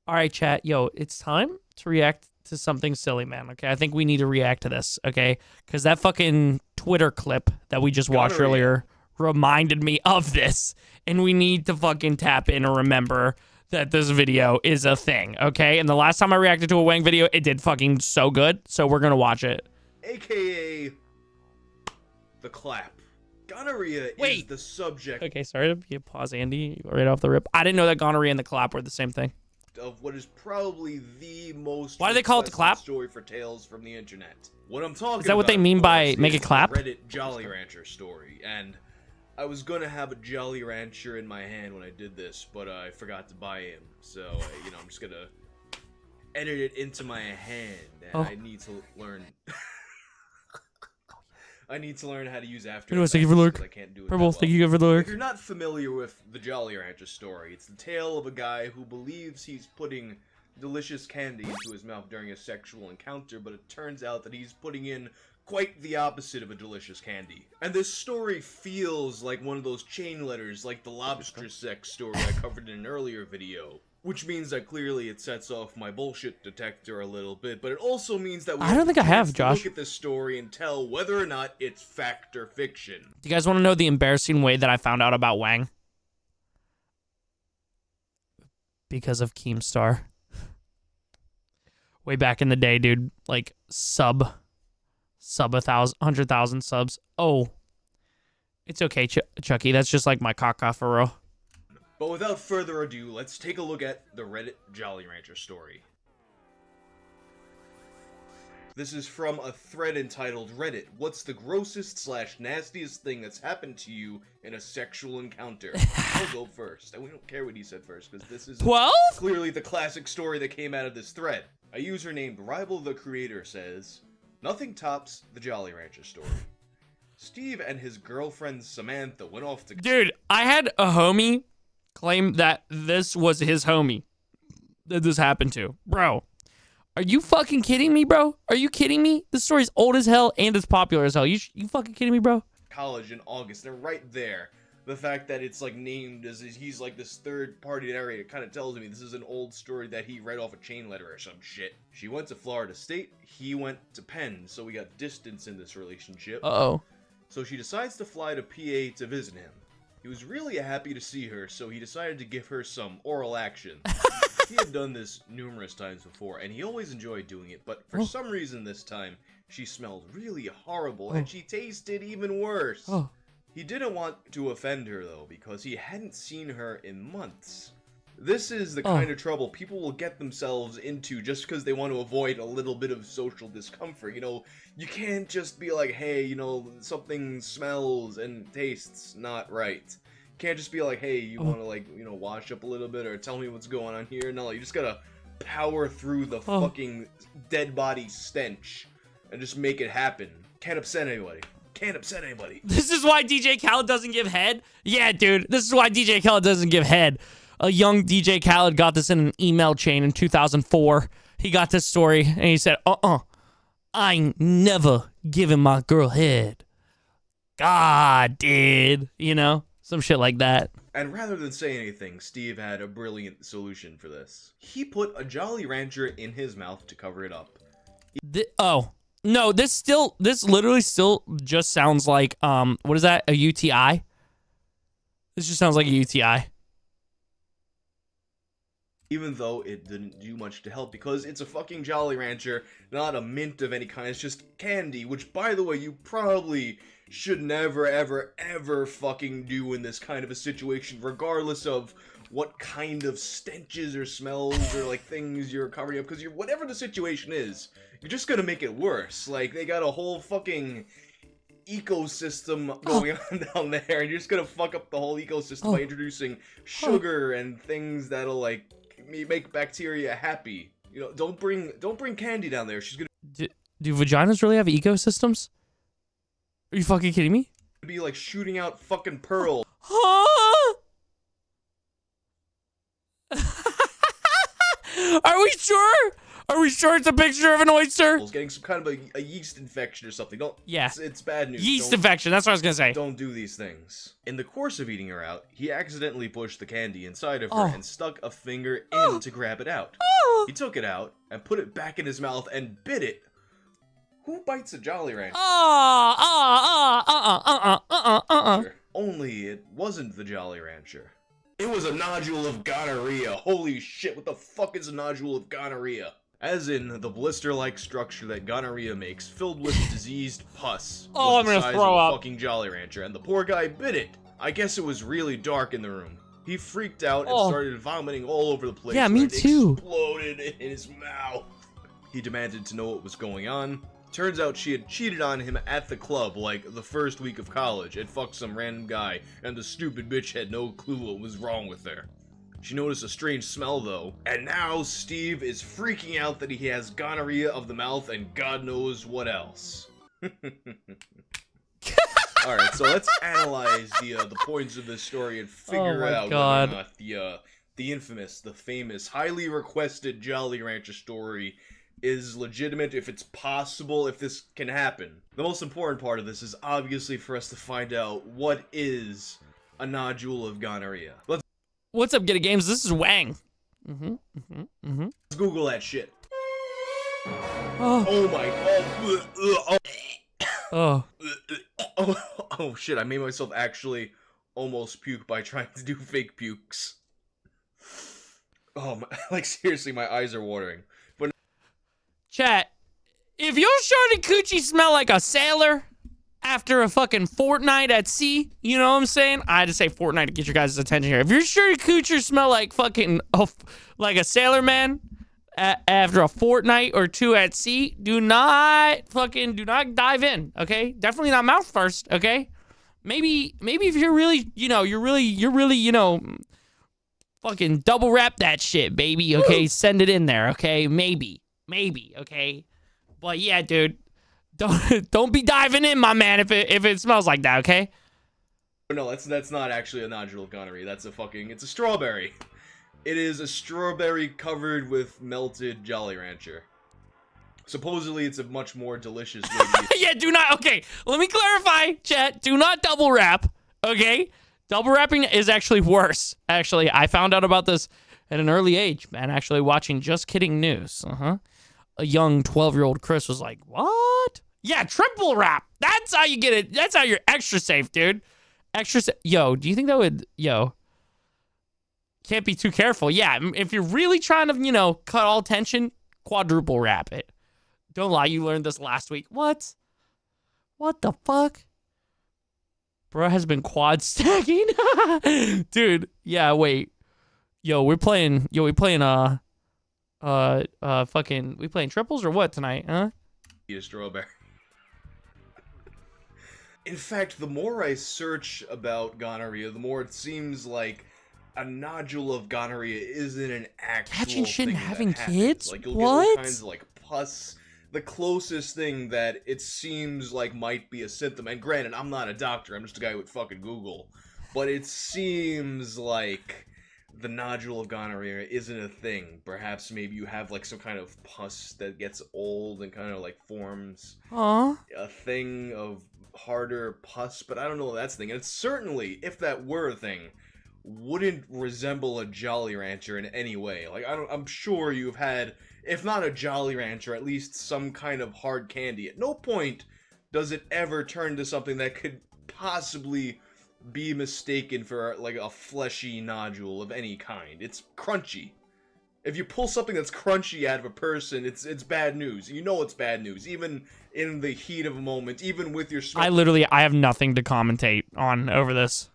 All right, chat. Yo, it's time to react to something silly, man. Okay, I think we need to react to this. Okay, because that fucking Twitter clip that we just watched earlier reminded me of this, and we need to fucking tap in and remember that this video is a thing. Okay, and the last time I reacted to a Wang video, it did fucking so good. So we're gonna watch it. AKA the clap. Gonorrhea is the subject. Okay, sorry to be a pause, Andy, right off the rip. I didn't know that gonorrhea and the clap were the same thing. Of what is probably the most why do they call it the clap story for tales from the internet. What I'm talking about, is that what they mean by make it clap? Reddit Jolly Rancher story, and I was gonna have a Jolly Rancher in my hand when I did this, but I forgot to buy him, so you know, I'm just gonna edit it into my hand, and I need to learn. I need to learn how to use After Effects. Thank you for the lurk. I can't do it. Purple, thank you for the lurk. If you're not familiar with the Jolly Rancher story, it's the tale of a guy who believes he's putting delicious candy into his mouth during a sexual encounter, but it turns out that he's putting in quite the opposite of a delicious candy. And this story feels like one of those chain letters, like the lobster sex story I covered in an earlier video. Which means that clearly it sets off my bullshit detector a little bit, but it also means that we I don't think I have, Josh. Look at this story and tell whether or not it's fact or fiction. Do you guys want to know the embarrassing way that I found out about Wang? Because of Keemstar. Way back in the day, dude. Like, sub 100,000 subs. Oh. It's okay, Chucky. That's just like my caca for real. But without further ado, let's take a look at the Reddit Jolly Rancher story. This is from a thread entitled Reddit, what's the grossest / nastiest thing that's happened to you in a sexual encounter? I'll go first. And we don't care what he said first, because this is 12? Clearly the classic story that came out of this thread. A user named Rival the Creator says, nothing tops the Jolly Rancher story. Steve and his girlfriend Samantha went off to— Dude, I had a homie claim that this was his homie that this happened to. Bro, are you fucking kidding me, bro? Are you kidding me? This story's old as hell and it's popular as hell. You fucking kidding me, bro? College in August, and right there, the fact that it's like named as he's like this third-party narrator kind of tells me this is an old story that he read off a chain letter or some shit. She went to Florida State, he went to Penn, so we got distance in this relationship. Uh-oh. So she decides to fly to PA to visit him. He was really happy to see her, so he decided to give her some oral action. He had done this numerous times before, and he always enjoyed doing it, but for some reason this time, she smelled really horrible, and she tasted even worse. He didn't want to offend her, though, because he hadn't seen her in months. This is the kind of trouble people will get themselves into just because they want to avoid a little bit of social discomfort. You know, you can't just be like, hey, you know, something smells and tastes not right. You can't just be like, hey, you want to, like, you know, wash up a little bit or tell me what's going on here. No, you just gotta power through the fucking dead body stench and just make it happen. Can't upset anybody. Can't upset anybody. This is why DJ Khaled doesn't give head? Yeah, dude, this is why DJ Khaled doesn't give head. A young DJ Khaled got this in an email chain in 2004. He got this story, and he said, I ain't never giving my girl head. God, dude. You know? Some shit like that. And rather than say anything, Steve had a brilliant solution for this. He put a Jolly Rancher in his mouth to cover it up. No, this literally still just sounds like, what is that? A UTI? This just sounds like a UTI. Even though it didn't do much to help, because it's a fucking Jolly Rancher, not a mint of any kind, it's just candy, which, by the way, you probably should never, ever, ever fucking do in this kind of a situation, regardless of what kind of stenches or smells or, like, things you're covering up, because whatever the situation is, you're just gonna make it worse. Like, they got a whole fucking ecosystem going on down there, and you're just gonna fuck up the whole ecosystem by introducing sugar and things that'll, like, make bacteria happy. You know, don't bring candy down there. She's gonna do vaginas really have ecosystems? Are you fucking kidding me? Be like shooting out fucking pearl. Are we sure? Are we sure it's a picture of an oyster? Getting some kind of a yeast infection or something. Don't. Yeah. It's bad news. Yeast infection. That's what I was gonna say. Don't do these things. In the course of eating her out, he accidentally pushed the candy inside of her and stuck a finger in to grab it out. He took it out and put it back in his mouth and bit it. Who bites a Jolly Rancher? Only it wasn't the Jolly Rancher. It was a nodule of gonorrhea. Holy shit, what the fuck is a nodule of gonorrhea? As in, the blister-like structure that gonorrhea makes, filled with diseased pus. Oh, I'm gonna throw up. Fucking Jolly Rancher, and the poor guy bit it. I guess it was really dark in the room. He freaked out and started vomiting all over the place. Yeah, me too. Exploded in his mouth. He demanded to know what was going on. Turns out she had cheated on him at the club, like, the first week of college, and fucked some random guy, and the stupid bitch had no clue what was wrong with her. She noticed a strange smell, though, and now Steve is freaking out that he has gonorrhea of the mouth and God knows what else. Alright, so let's analyze the points of this story and figure out whether or not the infamous, the famous, highly requested Jolly Rancher story is legitimate, if it's possible, if this can happen. The most important part of this is obviously for us to find out what is a nodule of gonorrhea. What's up, Get It Games? This is Wang. Let's Google that shit. Oh my god. Oh shit, I made myself actually almost puke by trying to do fake pukes. Oh my, like seriously, my eyes are watering. But chat, if your shorty coochie smell like a sailor after a fucking fortnight at sea, you know what I'm saying? I had to say fortnight to get your guys' attention here. If your shorty coochie smell like fucking, like a sailor man after a fortnight or two at sea, do not dive in, okay? Definitely not mouth first, okay? Maybe if you're really, you're really, fucking double wrap that shit, baby, okay? Send it in there, okay? Maybe, okay? But yeah, dude, don't be diving in, my man, if it smells like that, okay? No, that's not actually a nodule of gonorrhea. That's it's a strawberry. It is a strawberry covered with melted Jolly Rancher. Supposedly, it's a much more delicious way to eat. Yeah, do not, okay, let me clarify, chat, do not double wrap, okay? Double wrapping is actually worse. Actually, I found out about this at an early age, man, actually watching Just Kidding News. A young 12-year-old Chris was like, what? Yeah, triple wrap. That's how you get it. That's how you're extra safe, dude. Extra safe. Yo, do you think that would, can't be too careful. Yeah, if you're really trying to, cut all tension, quadruple wrap it. Don't lie, you learned this last week. What? What the fuck? Bro has been quad stacking. Dude, yeah, wait. We playing triples or what tonight, huh? Eat a strawberry. In fact, the more I search about gonorrhea, the more it seems like a nodule of gonorrhea isn't an actual catching shit and having happens. Kids? Like, you'll get all kinds of, like, pus. The closest thing that it seems like might be a symptom, and granted, I'm not a doctor, I'm just a guy with fucking Google, but it seems like the nodule of gonorrhea isn't a thing. Perhaps maybe you have, like, some kind of pus that gets old and kind of, like, forms a thing of harder pus, but I don't know if that's a thing. And it's certainly, if that were a thing, wouldn't resemble a Jolly Rancher in any way. Like, I'm sure you've had, if not a Jolly Rancher, at least some kind of hard candy. At no point does it ever turn to something that could possibly be mistaken for, like, a fleshy nodule of any kind. It's crunchy. If you pull something that's crunchy out of a person, it's bad news. You know it's bad news, even in the heat of a moment, even with your I have nothing to commentate on over this.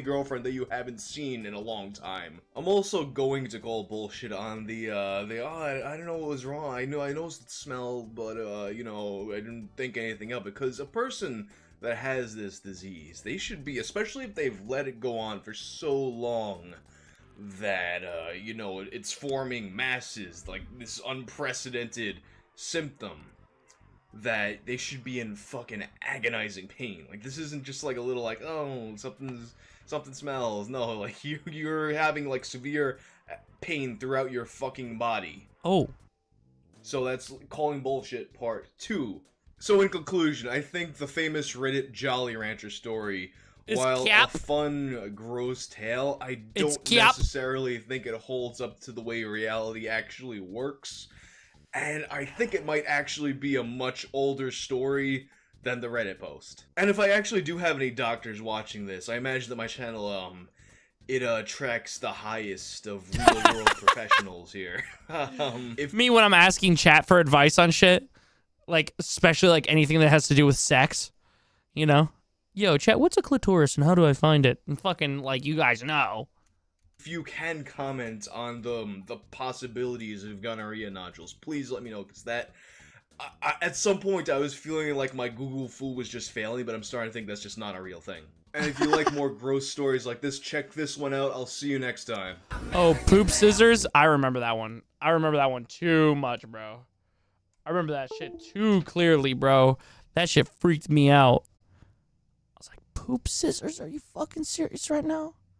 Girlfriend that you haven't seen in a long time. I'm also going to call bullshit on I don't know what was wrong. I noticed the smell, but I didn't think anything of it. Because a person that has this disease, they should be, especially if they've let it go on for so long that it's forming masses, like this unprecedented symptom, that they should be in fucking agonizing pain. Like, this isn't just like a little, like, oh, something smells. No, like, you're having, like, severe pain throughout your fucking body. Oh. So that's calling bullshit part 2. So in conclusion, I think the famous Reddit Jolly Rancher story, while a fun, gross tale, I don't necessarily think it holds up to the way reality actually works. And I think it might actually be a much older story than the Reddit post. And if I actually do have any doctors watching this, I imagine that my channel, it attracts the highest of real-world professionals here. If me, when I'm asking chat for advice on shit, like, especially, like, anything that has to do with sex, you know? Yo, chat, what's a clitoris and how do I find it? And fucking, like, you guys know. If you can comment on the possibilities of gonorrhea nodules, please let me know, because that... at some point, I was feeling like my Google fool was just failing, but I'm starting to think that's just not a real thing. And if you like more gross stories like this, check this one out. I'll see you next time. Oh, poop scissors? I remember that one. I remember that one too much, bro. I remember that shit too clearly, bro. That shit freaked me out. I was like, poop scissors? Are you fucking serious right now?